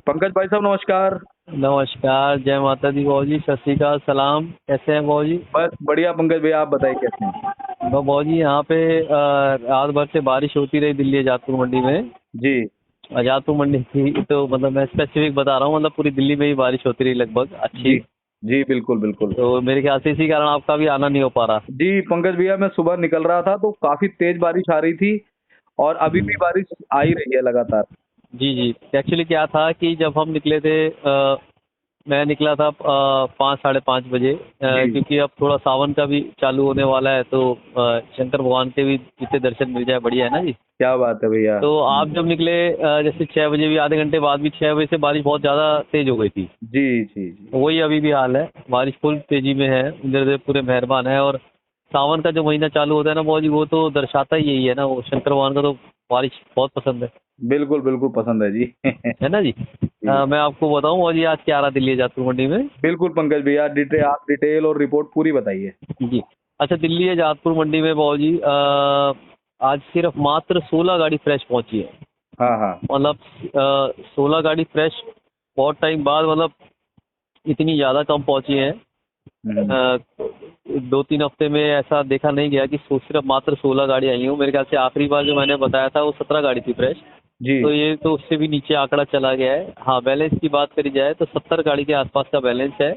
पंकज भाई साहब नमस्कार। नमस्कार, जय माता दी बाबू जी, सत श्री अकाल, सलाम। कैसे हैं बाबू जी? बस बढ़िया पंकज भैया, आप बताइए कैसे हैं? बाबू जी यहाँ पे रात भर से बारिश होती रही दिल्ली अजातपुर मंडी में। जी अजातपुर मंडी थी तो मतलब मैं स्पेसिफिक बता रहा हूँ, मतलब पूरी दिल्ली में ही बारिश होती रही लगभग अच्छी। जी जी बिल्कुल बिल्कुल। तो मेरे ख्याल से इसी कारण आपका भी आना नहीं हो पा रहा। जी पंकज भैया, मैं सुबह निकल रहा था तो काफी तेज बारिश आ रही थी और अभी भी बारिश आ ही रही है लगातार। जी जी, एक्चुअली क्या था कि जब हम निकले थे मैं निकला था 5 साढ़े 5 बजे, जी क्योंकि अब थोड़ा सावन का भी चालू होने वाला है तो शंकर भगवान के भी जितने दर्शन मिल जाए बढ़िया है ना जी। क्या बात है भैया। तो आप जब निकले जैसे 6 बजे भी आधे घंटे बाद भी 6 बजे से बारिश बहुत ज़्यादा तेज हो गई थी। जी जी जी तो वही अभी भी हाल है, बारिश फुल तेजी में है, इंद्रदेव पूरे मेहरबान है। और सावन का जो महीना चालू होता है ना बहुत जी, वो तो दर्शाता ही यही है ना, वो शंकर भगवान का तो बारिश बहुत पसंद है। बिल्कुल बिल्कुल पसंद है जी। है ना जी। जी मैं आपको बताऊं और ये आज क्या आ रहा दिल्ली अजातपुर मंडी में। बिल्कुल पंकज भैया, आप डिटेल और रिपोर्ट पूरी बताइए। जी। अच्छा, दिल्ली अजातपुर मंडी में बाबू जी आज सिर्फ मात्र 16 गाड़ी फ्रेश पहुंची है। हाँ हाँ। मतलब 16 गाड़ी फ्रेश बहुत टाइम बाद, मतलब इतनी ज़्यादा कम पहुंची है। हम्म, 2-3 हफ्ते में ऐसा देखा नहीं गया कि सिर्फ मात्र 16 गाड़ी आई हूँ। मेरे ख्याल से आखिरी बार जो मैंने बताया था वो 17 गाड़ी थी फ्रेश। जी तो ये तो उससे भी नीचे आंकड़ा चला गया है। हाँ, बैलेंस की बात करी जाए तो 70 गाड़ी के आसपास का बैलेंस है।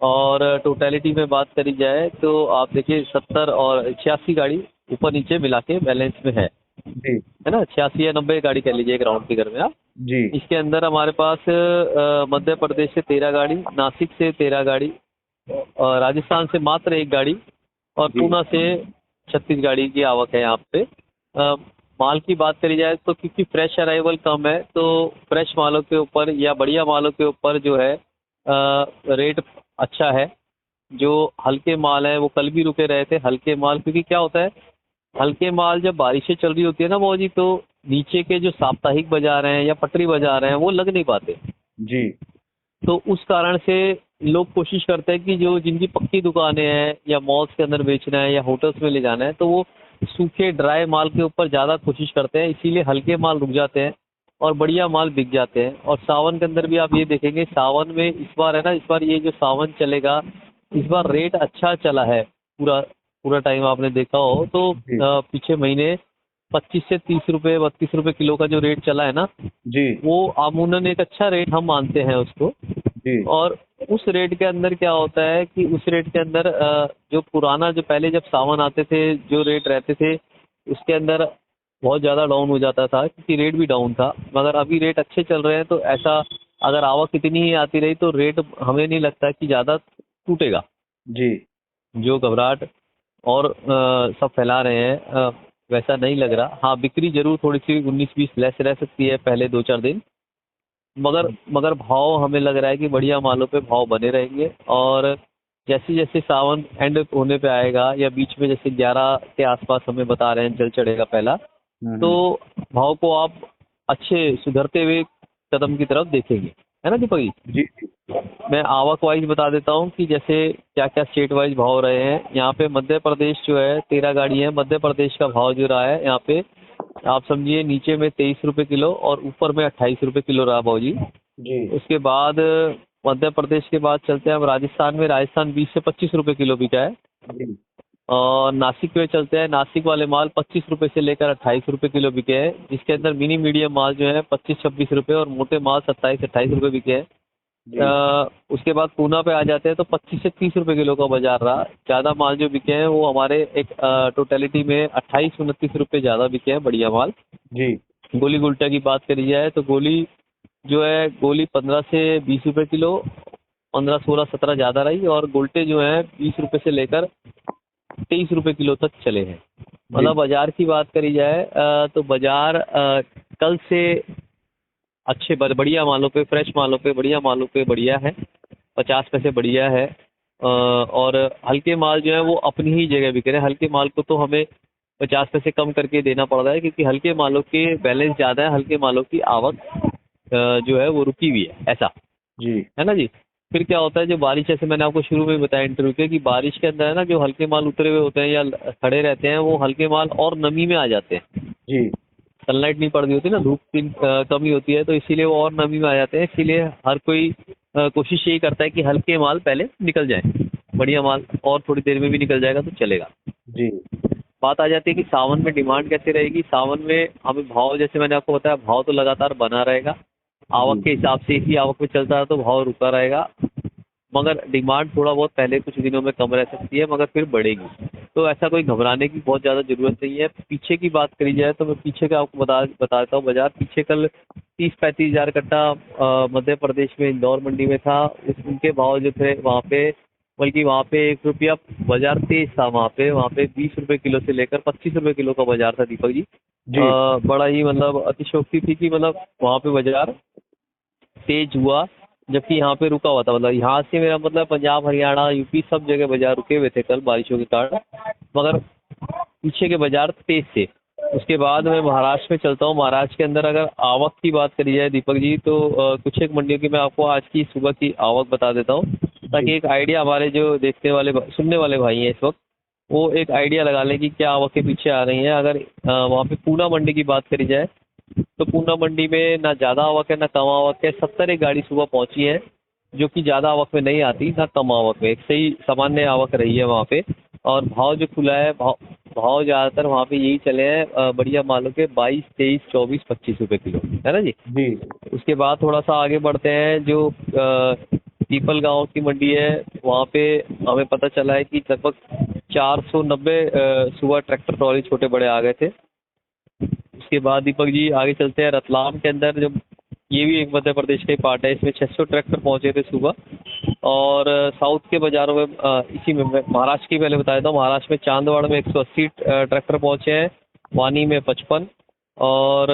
और टोटलिटी में बात करी जाए तो आप देखिए 70 और 86 गाड़ी ऊपर नीचे मिला के बैलेंस में जी है ना। 86 या 90 गाड़ी कह लीजिए एक राउंड फिगर में आप। जी इसके अंदर हमारे पास मध्य प्रदेश से 13 गाड़ी, नासिक से 13 गाड़ी, और राजस्थान से मात्र 1 गाड़ी, और जी पूना से 36 गाड़ी की आवक है यहाँ पे। माल की बात करी जाए तो क्योंकि फ्रेश अराइवल कम है तो फ्रेश मालों के ऊपर या बढ़िया मालों के ऊपर जो है रेट अच्छा है। जो हल्के माल है वो कल भी रुके रहे थे हल्के माल, क्योंकि क्या होता है हल्के माल जब बारिशें चल रही होती है ना बाबू जी, तो नीचे के जो साप्ताहिक बाजार हैं या पटरी बाजार हैं वो लग नहीं पाते। जी तो उस कारण से लोग कोशिश करते हैं कि जो जिनकी पक्की दुकानें हैं या मॉल्स के अंदर बेचना है या होटल्स में ले जाना है तो वो सूखे ड्राई माल के ऊपर ज़्यादा कोशिश करते हैं, इसीलिए हल्के माल रुक जाते हैं और बढ़िया माल बिक जाते हैं। और सावन के अंदर भी आप ये देखेंगे, सावन में इस बार है ना, इस बार ये जो सावन चलेगा इस बार रेट अच्छा चला है। पूरा पूरा टाइम आपने देखा हो तो जी पीछे महीने 25 से 30 रुपये 32 रुपये किलो का जो रेट चला है ना, जी वो अमूमन एक अच्छा रेट हम मानते हैं उसको। जी और उस रेट के अंदर क्या होता है कि उस रेट के अंदर जो पुराना जो पहले जब सावन आते थे जो रेट रहते थे उसके अंदर बहुत ज़्यादा डाउन हो जाता था, क्योंकि रेट भी डाउन था। मगर अभी रेट अच्छे चल रहे हैं तो ऐसा अगर आवक इतनी ही आती रही तो रेट हमें नहीं लगता कि ज़्यादा टूटेगा। जी जो घबराहट और सब फैला रहे हैं वैसा नहीं लग रहा। हाँ, बिक्री जरूर थोड़ी सी 19-20 लेस रह सकती है पहले 2-4 दिन, मगर मगर भाव हमें लग रहा है कि बढ़िया मालों पे भाव बने रहेंगे। और जैसे जैसे सावन एंड होने पे आएगा या बीच में जैसे 11 के आसपास हमें बता रहे हैं जल चढ़ेगा पहला, तो हम्म, भाव को आप अच्छे सुधरते हुए कदम की तरफ देखेंगे, है ना दीपक जी। जी जी मैं आवक वाइज बता देता हूँ कि जैसे क्या क्या स्टेट वाइज भाव रहे हैं। यहाँ पे मध्य प्रदेश जो है 13 गाड़ी है, मध्य प्रदेश का भाव जो रहा है यहाँ पे आप समझिए नीचे में 23 रुपये किलो और ऊपर में 28 रुपये किलो रहा भाव जी। जी उसके बाद मध्य प्रदेश के बाद चलते हैं अब राजस्थान में, राजस्थान 20 से 25 रुपये किलो बिका है। जी और नासिक में चलते हैं, नासिक वाले माल 25 रुपये से लेकर 28 रुपये किलो बिके हैं, जिसके अंदर मिनी मीडियम माल जो है 25-26 रुपये और मोटे माल 27-28 रुपये बिके हैं। जी उसके बाद पूना पे आ जाते हैं तो 25 से 30 रुपये किलो का बाजार रहा। ज़्यादा माल जो बिके हैं वो हमारे एक टोटलिटी में 28-29 रुपये ज़्यादा बिके हैं बढ़िया माल। जी गोली गुलटा की बात करी जाए तो गोली जो है गोली 15 से 20 रुपये किलो, 15-16-17 ज़्यादा रही, और गोल्टे जो हैं 20 रुपये से लेकर 23 रुपये किलो तक चले हैं। जी मतलब बाजार की बात करी जाए तो बाजार कल से अच्छे बढ़िया मालों पे, फ्रेश मालों पे, बढ़िया मालों पे बढ़िया है, 50 पैसे बढ़िया है। और हल्के माल जो है वो अपनी ही जगह बिक रहे हैं। हल्के माल को तो हमें 50 पैसे कम करके देना पड़ रहा है, क्योंकि हल्के मालों के बैलेंस ज़्यादा है, हल्के मालों की आवक जो है वो रुकी हुई है, ऐसा जी है ना जी। फिर क्या होता है जो बारिश, जैसे मैंने आपको शुरू में बताया इंटरव्यू के, कि बारिश के अंदर है ना जो हल्के माल उतरे हुए होते हैं या खड़े रहते हैं वो हल्के माल और नमी में आ जाते हैं। जी सनलाइट नहीं पड़ रही होती ना, धूप की कमी होती है, तो इसीलिए वो और नमी में आ जाते हैं। इसीलिए हर कोई कोशिश यही करता है कि हल्के माल पहले निकल जाए, बढ़िया माल और थोड़ी देर में भी निकल जाएगा तो चलेगा। जी। बात आ जाती है कि सावन में डिमांड कैसे रहेगी। सावन में हमें भाव, जैसे मैंने आपको बताया, भाव तो लगातार बना रहेगा, आवक के हिसाब से इसी आवक में चलता है तो भाव रुका रहेगा, मगर डिमांड थोड़ा बहुत पहले कुछ दिनों में कम रह सकती है, मगर फिर बढ़ेगी। तो ऐसा कोई घबराने की बहुत ज़्यादा ज़रूरत नहीं है। पीछे की बात करी जाए तो मैं पीछे का आपको बता देता हूँ। बाजार पीछे कल 30-35 हज़ार कट्टा मध्य प्रदेश में इंदौर मंडी में था। उनके भाव जो थे वहाँ पे, बल्कि वहाँ पे 1 रुपया बाजार तेज था। वहाँ पे 20 रुपये किलो से लेकर 25 रुपये किलो का बाजार था दीपक जी। जी। बड़ा ही मतलब अतिशयोक्ति थी कि मतलब वहाँ पे बाजार तेज हुआ, जबकि यहाँ पे रुका हुआ था। मतलब यहाँ से मेरा मतलब पंजाब, हरियाणा, यूपी सब जगह बाजार रुके हुए थे कल बारिशों के कारण, मगर पीछे के बाजार तेज थे। उसके बाद मैं महाराष्ट्र में चलता हूँ। महाराष्ट्र के अंदर अगर आवक की बात करी जाए दीपक जी, तो कुछ एक मंडियों की मैं आपको आज की सुबह की आवक बता देता हूँ, ताकि एक आइडिया हमारे जो देखने वाले सुनने वाले भाई हैं इस वक्त, वो एक आइडिया लगा लें कि क्या आवक के पीछे आ रही है। अगर वहाँ पे पूना मंडी की बात करी जाए तो पूना मंडी में ना ज़्यादा आवक है ना कम आवक है। 70 एक गाड़ी सुबह पहुंची है, जो कि ज़्यादा आवक में नहीं आती ना कम आवक में, एक सही सामान्य आवक रही है वहाँ पे। और भाव जो खुला है, भाव ज़्यादातर वहाँ पे यही चले हैं बढ़िया मालों के 22, 23, 24, 25 रुपये किलो, है ना जी। जी। उसके बाद थोड़ा सा आगे बढ़ते हैं, जो पीपल गांव की मंडी है, वहाँ पे हमें पता चला है कि लगभग 490 सुबह ट्रैक्टर ट्रॉली छोटे बड़े आ गए थे। उसके बाद दीपक जी आगे चलते हैं रतलाम के अंदर, जब ये भी एक मध्य प्रदेश का ही पार्ट है, इसमें 600 ट्रैक्टर पहुंचे थे सुबह। और साउथ के बाज़ारों में इसी में मैं महाराष्ट्र की पहले बता देता हूँ। महाराष्ट्र में चांदवाड़ में 180 ट्रैक्टर पहुंचे हैं, वानी में 55, और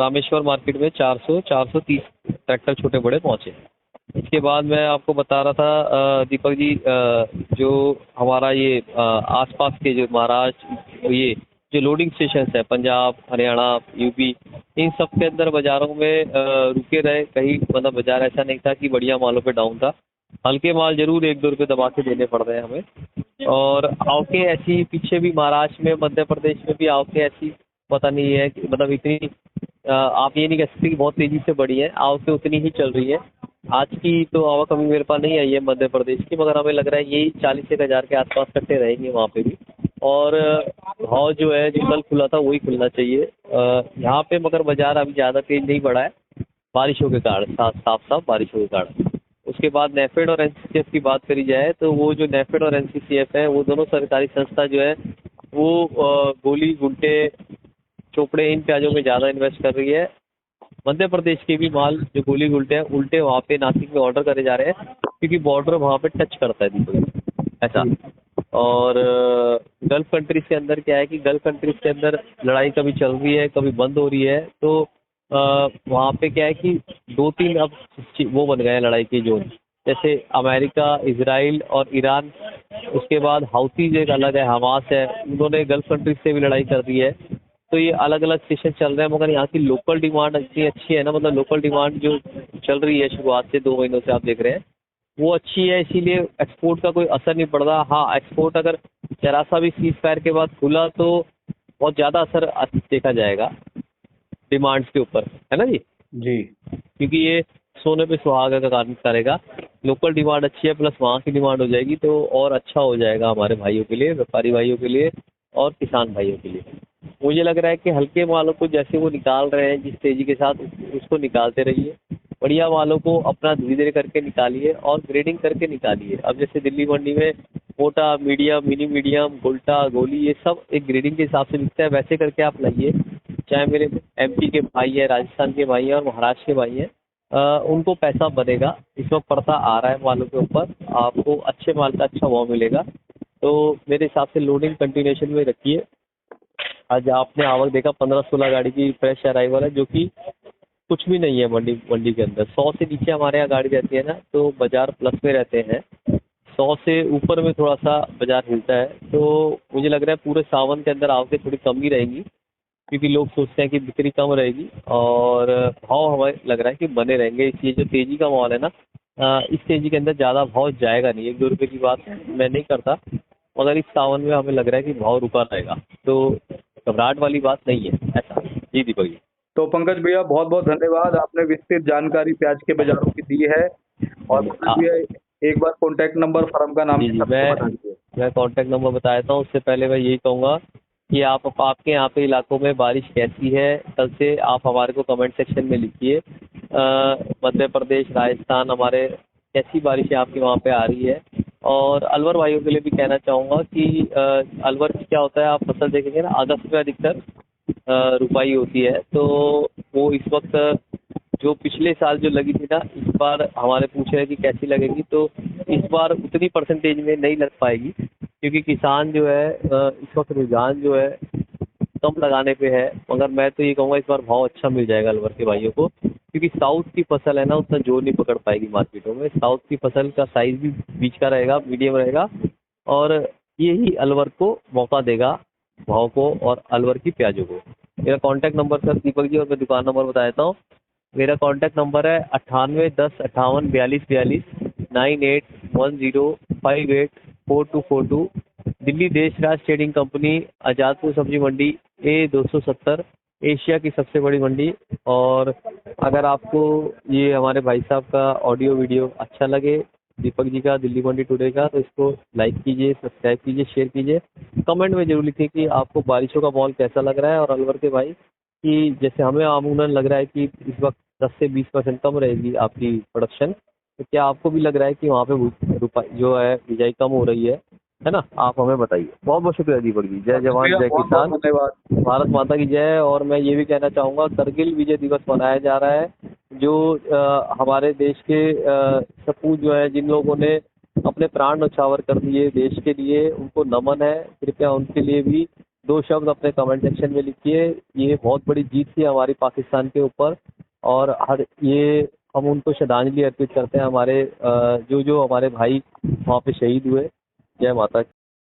रामेश्वर मार्केट में 430 ट्रैक्टर छोटे बड़े पहुंचे। इसके बाद मैं आपको बता रहा था दीपक जी, जो हमारा ये आसपास के जो महाराष्ट्र, ये जो लोडिंग स्टेशन है पंजाब, हरियाणा, यूपी, इन सब के अंदर बाज़ारों में रुके रहे कहीं। मतलब बाज़ार ऐसा नहीं था कि बढ़िया मालों पे डाउन था। हल्के माल जरूर 1-2 रुपये दबा के देने पड़ रहे हैं हमें। और आवकें ऐसी पीछे भी महाराष्ट्र में, मध्य प्रदेश में भी आवकें ऐसी पता नहीं है कि मतलब इतनी आप ये नहीं कह सकते कि बहुत तेज़ी से बढ़ी है, आवकें उतनी ही चल रही है। आज की तो आवक अभी मेरे पास नहीं आई है मध्य प्रदेश की, मगर हमें लग रहा है यही 40 हज़ार के आसपास कट्टे रहेंगे वहाँ पे भी। और भाव जो है जो कल खुला था वही खुलना चाहिए यहाँ पे, मगर बाजार अभी ज़्यादा तेज नहीं बढ़ा है बारिशों के कारण, साफ बारिशों के कारण। उसके बाद नेफेड और एनसीसीएफ की बात करी जाए तो वो जो नेफेड और एनसीसीएफ है, वो दोनों सरकारी संस्था जो है वो गोली, गुंटे, चोपड़े, इन प्याजों में ज़्यादा इन्वेस्ट कर रही है। मध्य प्रदेश के भी माल जो गोली गुलटे हैं उल्टे वहाँ पे नासिक में ऑर्डर करे जा रहे हैं, क्योंकि बॉर्डर वहाँ पे टच करता है दीपक ऐसा। और गल्फ कंट्रीज के अंदर क्या है कि गल्फ कंट्रीज के अंदर लड़ाई कभी चल रही है कभी बंद हो रही है, तो वहाँ पे क्या है कि 2-3 अब वो बन गए हैं लड़ाई के जोन, जैसे अमेरिका, इजराइल और ईरान। उसके बाद हाउथीज एक अलग है, हमास है, उन्होंने गल्फ कंट्रीज से भी लड़ाई कर दी है। तो ये अलग अलग सेशन चल रहे हैं, मगर यहाँ की लोकल डिमांड इतनी अच्छी है ना, मतलब लोकल डिमांड जो चल रही है शुरुआत से 2 महीनों से आप देख रहे हैं वो अच्छी है, इसीलिए एक्सपोर्ट का कोई असर नहीं पड़ रहा। हाँ, एक्सपोर्ट अगर जरा सा भी सीज फायर के बाद खुला तो बहुत ज़्यादा असर देखा जाएगा डिमांड्स के ऊपर, है ना जी। जी। क्योंकि ये सोने पे सुहागा का काम करेगा। लोकल डिमांड अच्छी है, प्लस वहाँ की डिमांड हो जाएगी तो और अच्छा हो जाएगा हमारे भाइयों के लिए, व्यापारी भाइयों के लिए और किसान भाइयों के लिए। मुझे लग रहा है कि हल्के मालों को जैसे वो निकाल रहे हैं जिस तेज़ी के साथ, उसको निकालते रहिए। बढ़िया मालों को अपना धीरे धीरे करके निकालिए और ग्रेडिंग करके निकालिए। अब जैसे दिल्ली मंडी में मोटा, मीडियम, मिनी मीडियम, गोल्टा, गोली, ये सब एक ग्रेडिंग के हिसाब से बिकता है, वैसे करके आप लाइए। चाहे मेरे एमपी के भाई है, राजस्थान के भाई हैं और महाराष्ट्र के भाई हैं, उनको पैसा बनेगा। इस वक्त पड़ता आ रहा है मालों के ऊपर, आपको अच्छे माल का अच्छा भाव मिलेगा। तो मेरे हिसाब से लोडिंग कंटिन्यूएशन में रखिए। आज आपने आवक देखा 15-16 गाड़ी की फ्रेश अराइवल है, जो कि कुछ भी नहीं है मंडी के अंदर। 100 से नीचे हमारे यहाँ गाड़ी रहती है ना तो बाजार प्लस में रहते हैं, 100 से ऊपर में थोड़ा सा बाजार हिलता है। तो मुझे लग रहा है पूरे सावन के अंदर आवकें थोड़ी कम ही रहेंगी, क्योंकि लोग सोचते हैं कि बिक्री कम रहेगी और भाव हमें लग रहा है कि बने रहेंगे। इसलिए जो तेज़ी का माहौल है ना, इस तेज़ी के अंदर ज़्यादा भाव जाएगा नहीं। 1-2 रुपये की बात मैं नहीं करता, मगर इस सावन में हमें लग रहा है कि भाव रुका रहेगा, तो घबराहट वाली बात नहीं है ऐसा। जी दीपक जी। तो पंकज भैया बहुत बहुत धन्यवाद, आपने विस्तृत जानकारी प्याज के बाजारों की दी है। और पंकज भैया एक बार कॉन्टैक्ट नंबर, फर्म का नाम जी भी जी सबको बता दीजिए। मैं कांटेक्ट नंबर बता देता हूँ। उससे पहले मैं यही कहूँगा कि आप आपके यहाँ पे इलाकों में बारिश कैसी है, कल से आप हमारे को कमेंट सेक्शन में लिखिए। मध्य प्रदेश, राजस्थान हमारे कैसी बारिशें आपके वहाँ पे आ रही है। और अलवर भाइयों के लिए भी कहना चाहूँगा कि अलवर की क्या होता है, आप फसल देखेंगे ना, अगस्त में अधिकतर रुपाई होती है। तो वो इस वक्त जो पिछले साल जो लगी थी ना, इस बार हमारे पूछ रहे हैं कि कैसी लगेगी, तो इस बार उतनी परसेंटेज में नहीं लग पाएगी, क्योंकि किसान जो है इस वक्त रुझान जो है कम लगाने पे है। मगर मैं तो ये कहूँगा इस बार भाव अच्छा मिल जाएगा अलवर के भाइयों को, क्योंकि साउथ की फसल है ना, उतना जोर नहीं पकड़ पाएगी मार्केटों में। साउथ की फसल का साइज भी बीच का रहेगा, मीडियम रहेगा, और यही अलवर को मौका देगा भाव को और अलवर की प्याजों को। मेरा contact number sir Deepak ji, और मैं दुकान नंबर बता देता हूँ। मेरा कॉन्टैक्ट नंबर है 9810584242, 9810584242। दिल्ली देश राज ट्रेडिंग कंपनी, आज़ादपुर सब्जी मंडी, A270, एशिया की सबसे बड़ी मंडी। और अगर आपको ये हमारे भाई साहब का ऑडियो वीडियो अच्छा लगे, दीपक जी का, दिल्ली मंडी टुडे का, तो इसको लाइक कीजिए, सब्सक्राइब कीजिए, शेयर कीजिए। कमेंट में जरूर लिखिए कि आपको बारिशों का माहौल कैसा लग रहा है। और अलवर के भाई कि जैसे हमें अमूमन लग रहा है कि इस वक्त 10 से 20% कम रहेगी आपकी प्रोडक्शन, तो क्या आपको भी लग रहा है कि वहाँ पे रुपये जो है बिजाई कम हो रही है ना? आप हमें बताइए। बहुत बहुत शुक्रिया दीपक जी। जय जवान, जय बहुत किसान, बहुत धन्यवाद। भारत माता की जय। और मैं ये भी कहना चाहूँगा, करगिल विजय दिवस मनाया जा रहा है, जो हमारे देश के सपूत जो है, जिन लोगों ने अपने प्राण न्यौछावर कर दिए देश के लिए, उनको नमन है। कृपया उनके लिए भी 2 शब्द अपने कमेंट सेक्शन में लिखिए। ये बहुत बड़ी जीत थी हमारी पाकिस्तान के ऊपर, और हर ये हम उनको श्रद्धांजलि अर्पित करते हैं, हमारे जो जो हमारे भाई वहाँ पे शहीद हुए। जय माता की।